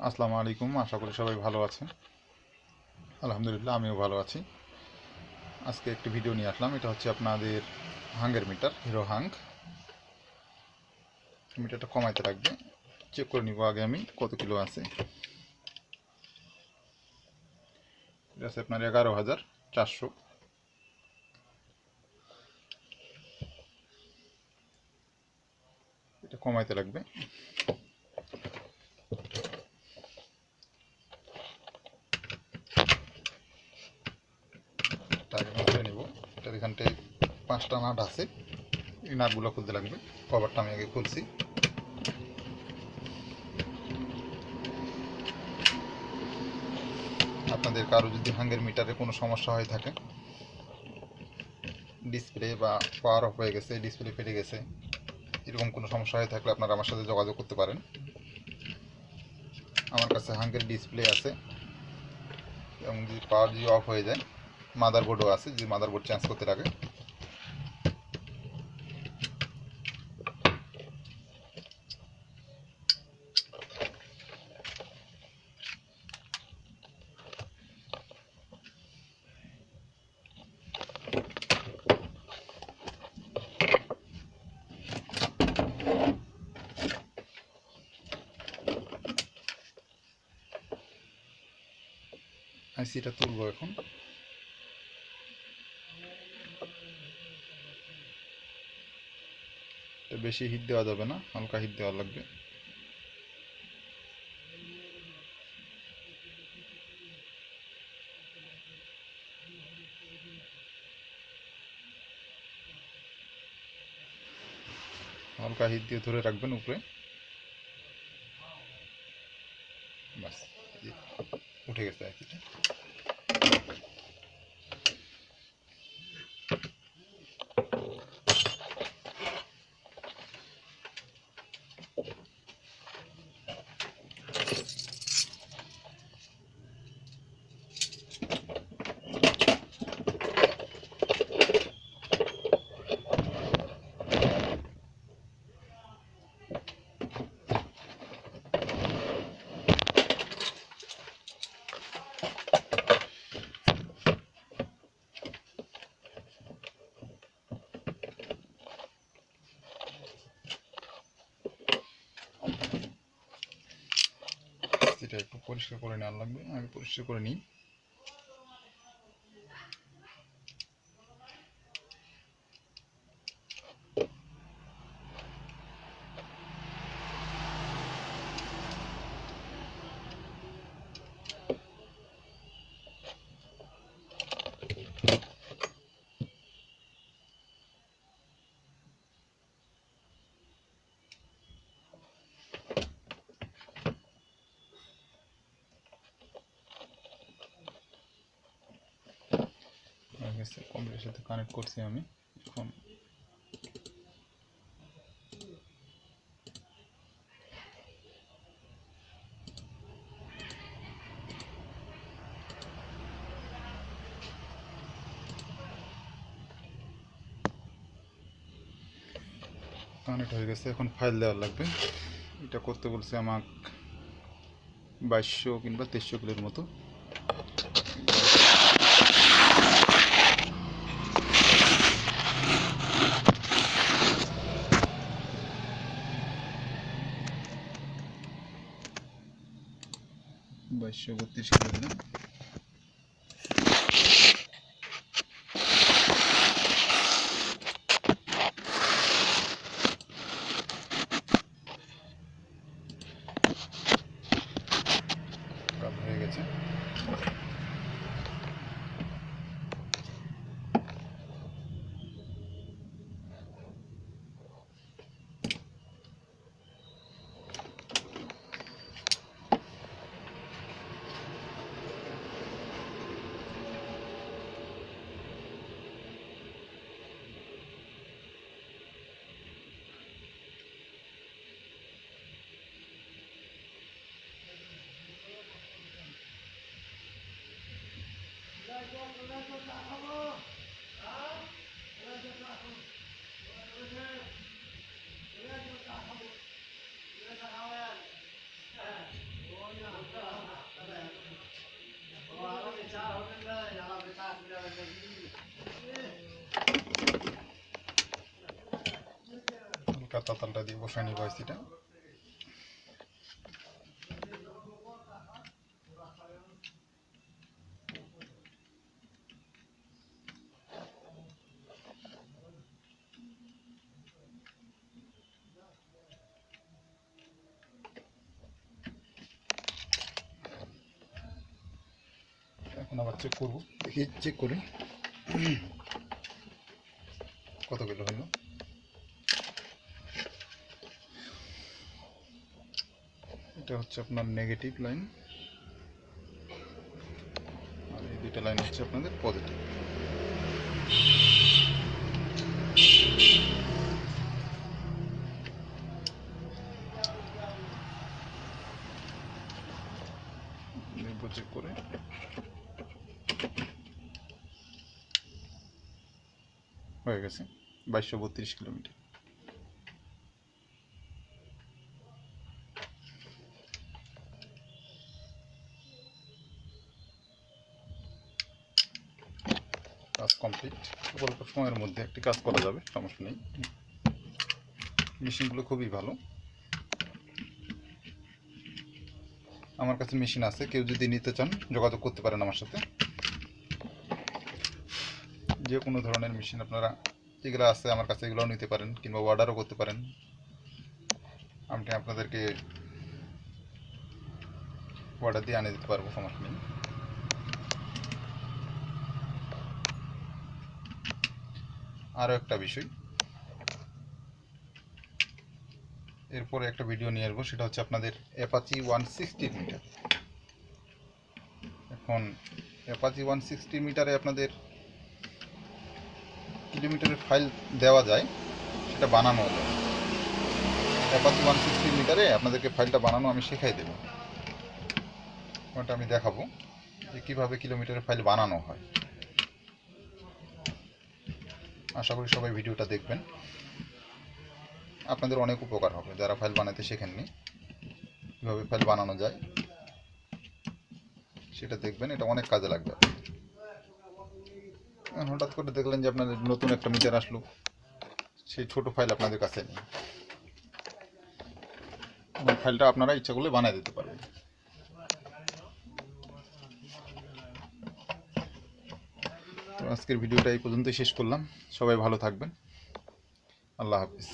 আসসালামু আলাইকুম। আশা করি সবাই ভালো আছেন। আলহামদুলিল্লাহ আমিও ভালো আছি। আজকে একটি ভিডিও নিয়ে আসলাম। এটা হচ্ছে আপনাদের হাঙ্গের মিটার, হিরো হাঙ্ক। মিটারটা কমাইতে লাগবে, চেক করে নিব আগে আমি কত কিলো আছে। এটা আছে আপনার 11,400। এটা কমাইতে লাগবে। নেব এটার এখানটায় 5টা নাট আছে, এই নাটগুলো খুলতে লাগবে। কভারটা আমি আগে খুলছি। আপনাদের কারো যদি হাঙ্গের মিটারে কোনো সমস্যা হয়ে থাকে, ডিসপ্লে বা পাওয়ার অফ হয়ে গেছে, ডিসপ্লে ফেটে গেছে, এরকম কোনো সমস্যা হয়ে থাকলে আপনারা আমার সাথে যোগাযোগ করতে পারেন। আমার কাছে হাঙ্গের ডিসপ্লে আছে এবং যদি পাওয়ার যদি অফ হয়ে যায়, মাদারবোর্ডও আছে, যদি মাদারবোর্ড চেঞ্জ করতে লাগে। আইসিটা তুলবো এখন। এটা বেশি হিট দেওয়া যাবে না, হালকা হিট দেওয়া লাগবে। হালকা হিট দিয়ে ধরে রাখবেন উপরে। বাস, উঠে গেছে আইসিটা। এটা একটু পরিষ্কার করে নেওয়া লাগবে, আগে পরিষ্কার করে নিই। কম্পিউটারের সাথে কানেক্ট করছি আমি এখন। কানেক্ট হয়ে গেছে, এখন ফাইল দেওয়া লাগবে। এটা করতে বলছে আমাকে 2200 কিংবা 2300 কিলোর মতো। বাইশশো 32 কিলো দিলাম। কাজ হয়ে গেছে। তাতালটা দিয়ে বসাই নিব আইসিটা। এখন আবার চেক করব, দেখি চেক করি কত কিলো হলো। এটা হচ্ছে আপনার নেগেটিভ লাইন, আর এই দুইটা লাইন হচ্ছে আপনাদের পজিটিভ। চেক করে হয়ে গেছে 2232 কিলোমিটার। কাজ কমপ্লিট। অল্প সময়ের মধ্যে একটি কাজ করা যাবে, সমস্যা নেই। মেশিনগুলো খুবই ভালো। আমার কাছে মেশিন আছে, কেউ যদি নিতে চান যোগাযোগ করতে পারেন আমার সাথে। যে কোনো ধরনের মেশিন আপনারা যেগুলো আছে আমার কাছে এগুলোও নিতে পারেন, কিংবা অর্ডারও করতে পারেন। আমি আপনাদেরকে অর্ডার দিয়ে আনিয়ে দিতে পারবো, সমস্যা নেই। আরও একটা বিষয়, এরপরে একটা ভিডিও নিয়ে আসবো, সেটা হচ্ছে আপনাদের অ্যাপাচি 160 মিটার। এখন অ্যাপাচি 160 মিটারে আপনাদের কিলোমিটারের ফাইল দেওয়া যায়, সেটা বানানো যায়। অ্যাপাচি 160 মিটারে আপনাদেরকে ফাইলটা বানানো আমি শেখাই দেবো। ওটা আমি দেখাবো যে কীভাবে কিলোমিটারের ফাইল বানানো হয়। আশা করি সবাই ভিডিওটা দেখবেন, আপনাদের অনেক উপকার হবে যারা ফাইল বানাতে শেখেননি। কীভাবে ফাইল বানানো যায় সেটা দেখবেন, এটা অনেক কাজে লাগবে। হঠাৎ করে দেখলেন যে আপনাদের নতুন একটা মিটার আসলো, সেই ছোট ফাইল আপনাদের কাছে নেই, ফাইলটা আপনারা ইচ্ছা করলে বানিয়ে দিতে পারবেন। তো আজকের ভিডিওটা এই পর্যন্তই শেষ করলাম। সবাই ভালো থাকবেন। আল্লাহ হাফিজ।